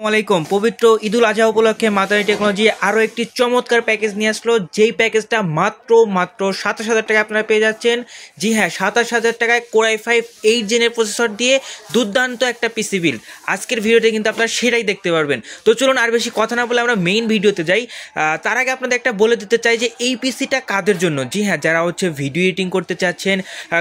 আসসালামাইকুম। পবিত্র ঈদুল আজহা উপলক্ষে মাদানী টেকনোলজি আরও একটি চমৎকার প্যাকেজ নিয়ে আসলো, যেই প্যাকেজটা মাত্র 27,000 টাকায় আপনারা পেয়ে যাচ্ছেন। জি হ্যাঁ, 27,000 টাকায় Core i5 8 জেনের প্রসেসর দিয়ে দুর্দান্ত একটা পিসি বিল। আজকের ভিডিওতে কিন্তু আপনারা সেটাই দেখতে পারবেন। তো চলুন আর বেশি কথা না বলে আমরা মেইন ভিডিওতে যাই। তার আগে আপনাদের একটা বলে দিতে চাই যে এই পিসিটা কাদের জন্য। জি হ্যাঁ, যারা ভিডিও এডিটিং করতে চাচ্ছেন,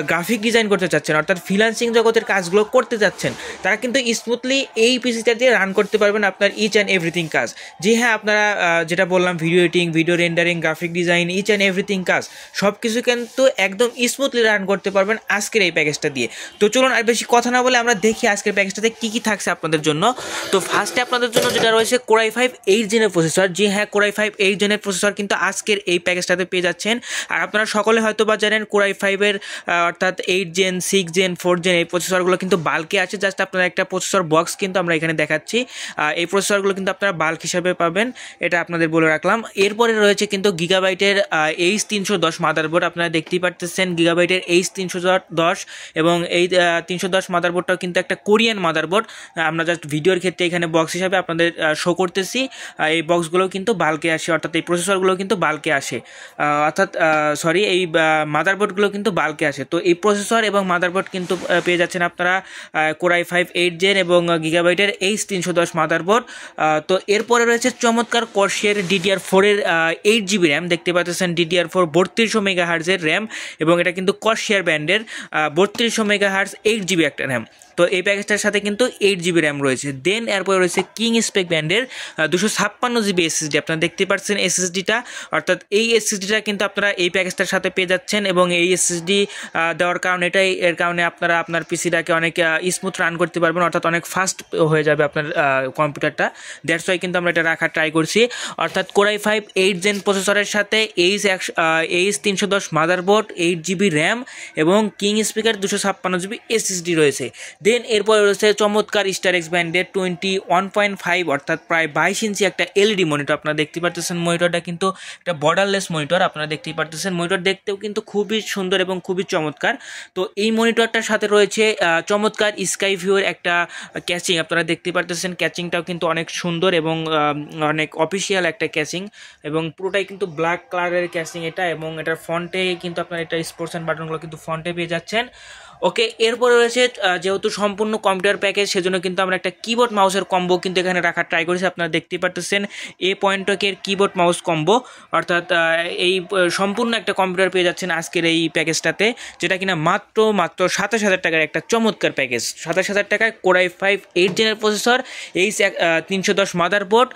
গ্রাফিক ডিজাইন করতে চাচ্ছেন, অর্থাৎ ফ্রিল্যান্সিং জগতের কাজগুলো করতে চাচ্ছেন, তারা কিন্তু স্মুথলি এই পিসিটা দিয়ে রান করতে পারবেন আপনার ইচ অ্যান্ড এভরিথিং কাজ। জি হ্যাঁ, আপনারা যেটা বললাম, video editing, video rendering, graphic design, each and everything কাজ সব কিছু কিন্তু একদম স্মুথলি রান করতে পারবেন আজকের এই প্যাকেজটা দিয়ে। তো চলুন আর বেশি কথা না বলে আমরা দেখি আজকের প্যাকেজটাতে কী কী থাকছে আপনাদের জন্য। তো ফার্স্টে আপনাদের জন্য যেটা রয়েছে Core i5 8 জেনের প্রসেসর। জি হ্যাঁ, Core i5 8 জেনের প্রসেসর কিন্তু আজকের এই প্যাকেজটাতে পেয়ে যাচ্ছেন। আর আপনারা সকলে হয়তো বা জানেন Core i5 এর অর্থাৎ 8 জেন, 6 জেন, 4 জেন এই প্রসেসরগুলো কিন্তু বাল্কে আছে। জাস্ট আপনারা একটা প্রসেসর বক্স কিন্তু আমরা এখানে দেখাচ্ছি। এই প্রসেসরগুলো কিন্তু আপনারা বাল্ক হিসাবে পাবেন, এটা আপনাদের বলে রাখলাম। এরপরে রয়েছে কিন্তু গিগাবাইটের H310 মাদারবোর্ড। আপনারা দেখতেই পারতেছেন গিগাবাইটের H310 এবং এই 310 মাদারবোর্ডটাও কিন্তু একটা কোরিয়ান মাদারবোর্ড। আমরা জাস্ট ভিডিওর ক্ষেত্রে এখানে বক্স হিসাবে আপনাদের শো করতেছি। এই বক্সগুলোও কিন্তু বাল্কে আসে, অর্থাৎ এই প্রসেসরগুলো কিন্তু বাল্কে আসে, এই মাদারবোর্ডগুলো কিন্তু বাল্কে আসে। তো এই প্রসেসর এবং মাদারবোর্ড কিন্তু পেয়ে যাচ্ছেন আপনারা Core i5 8 জেন এবং গিগাবাইটের H310 মাদারবোর্ড। তো এরপরে রয়েছে চমৎকার Corsair DDR4 এর 8GB র্যাম। দেখতে পাচ্ছেন DDR4 3200 মেগাহার্জের র্যাম এবং এটা কিন্তু Corsair ব্র্যান্ডের 3200 মেগাহার্জ 8GB একটা র্যাম। তো এই প্যাকেজটার সাথে কিন্তু 8GB র্যাম রয়েছে। দেন এরপরে রয়েছে কিং স্পেক ব্র্যান্ডের 256GB SSD। আপনারা দেখতে পাচ্ছেন SSDটা, অর্থাৎ এই SSDটা কিন্তু আপনারা এই প্যাকেজটার সাথে পেয়ে যাচ্ছেন। এবং এই SSD দেওয়ার কারণে এর কারণে আপনারা আপনার পিসিটাকে অনেক স্মুথ রান করতে পারবেন, অর্থাৎ অনেক ফাস্ট হয়ে যাবে আপনার কম্পিউটারটা। দ্যাটস ওয়াই কিন্তু আমরা এটা রাখার ট্রাই করছি। অর্থাৎ Core i5 8 জেন প্রসেসরের সাথে H310 মাদারবোর্ড, 8GB র্যাম এবং কিং স্পিকার 256GB SSD রয়েছে। দেন এরপরে রয়েছে চমৎকার স্টারএক্স ব্র্যান্ডের 21.5 অর্থাৎ প্রায় 22 ইঞ্চি একটা এলইডি মনিটর। আপনারা দেখতে পারতেছেন মনিটরটা কিন্তু একটা বর্ডারলেস মনিটর। আপনারা দেখতেই পারতেছেন মনিটর দেখতেও কিন্তু খুবই সুন্দর এবং খুবই চমৎকার। তো এই মনিটরটার সাথে রয়েছে চমৎকার স্কাই ভিউয়ের একটা ক্যাচিং। আপনারা দেখতে পারতেছেন ক্যাচিংটাও কিন্তু অনেক সুন্দর এবং অনেক অফিসিয়াল একটা ক্যাচিং, এবং পুরোটাই কিন্তু ব্ল্যাক কালারের ক্যাচিং এটা। এবং এটার ফন্টে কিন্তু আপনারা এটা স্পোর্টস অ্যান্ড বাটনগুলো কিন্তু ফন্টে পেয়ে যাচ্ছেন। ওকে, এরপরে রয়েছে যেহেতু সম্পূর্ণ কম্পিউটার প্যাকেজ, সেজন্য কিন্তু আমরা একটা কিবোর্ড মাউসের কম্বো কিন্তু এখানে রাখার ট্রাই করেছি। আপনারা দেখতেই পারতেছেন A.Tok-এর কিবোর্ড মাউস কম্বো, অর্থাৎ এই সম্পূর্ণ একটা কম্পিউটার পেয়ে যাচ্ছেন আজকের এই প্যাকেজটাতে, যেটা কিনা মাত্র 27,000 টাকার একটা চমৎকার প্যাকেজ। 27,000 টাকায় Core i5 8 জেনের প্রসেসর, H310 মাদারবোর্ড,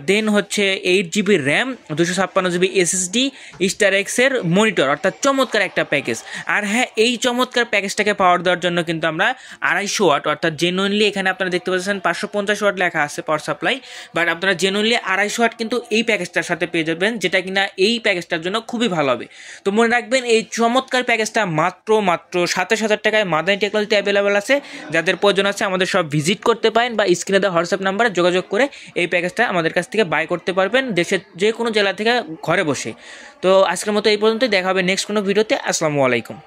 দেন হচ্ছে 8GB RAM, 256GB SSD, স্টারএক্সের monitor, অর্থাৎ চমৎকার একটা প্যাকেজ। আর হ্যাঁ, এই চমৎকার প্যাকেজটাকে পাওয়ার দেওয়ার জন্য কিন্তু আমরা 250 ওয়াট, অর্থাৎ জেনুইনলি এখানে আপনারা দেখতে পাচ্ছেন 550 ওয়াট লেখা আছে পাওয়ার সাপ্লাই, বাট আপনারা জেনুইনলি 250 ওয়াট কিন্তু এই প্যাকেজটার সাথে পেয়ে যাবেন, যেটা কিনা এই প্যাকেজটার জন্য খুবই ভালো হবে। তো মনে রাখবেন, এই চমৎকার প্যাকেজটা মাত্র 27,000 টাকায় মাদানী টেকনোলজিতে অ্যাভেলেবেল আছে। যাদের প্রয়োজন আছে আমাদের সব ভিজিট করতে পারেন বা স্ক্রিনে দেওয়া হোয়াটসঅ্যাপ নাম্বারে যোগাযোগ করে এই প্যাকেজটা আমাদের কাছ থেকে বাই করতে পারবেন, দেশের যে কোনো জেলা থেকে ঘরে বসে। তো আজকের মতো এই পর্যন্তই, দেখা হবে নেক্সট কোনো ভিডিওতে। আসসালামু আলাইকুম।